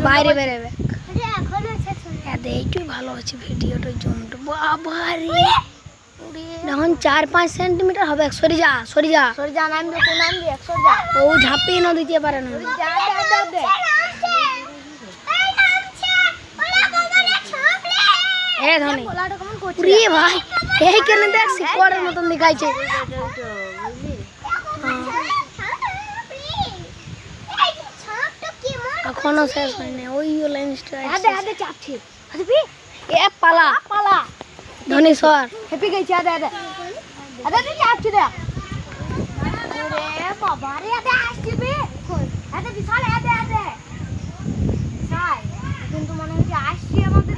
বাইরে বেরোবে এইটাই ভালো আছে ভিডিওটার জন্য। বাবারে যখন 4-5 সেন্টিমিটার হবে সরি যা নাম দে ও ঝাঁপিয়ে না দিতে পারে না। ভাই এই কেন দেখ শিকড়ের মতন দেখাইছে। এখনো শেষ হয়নি ওই লাইন চাপছে এ পালা ধনী সর হেপি গেছে চাপছে দেখ বাবা রে আসবে বিশাল কিন্তু মনে হচ্ছে আসছি আমাদের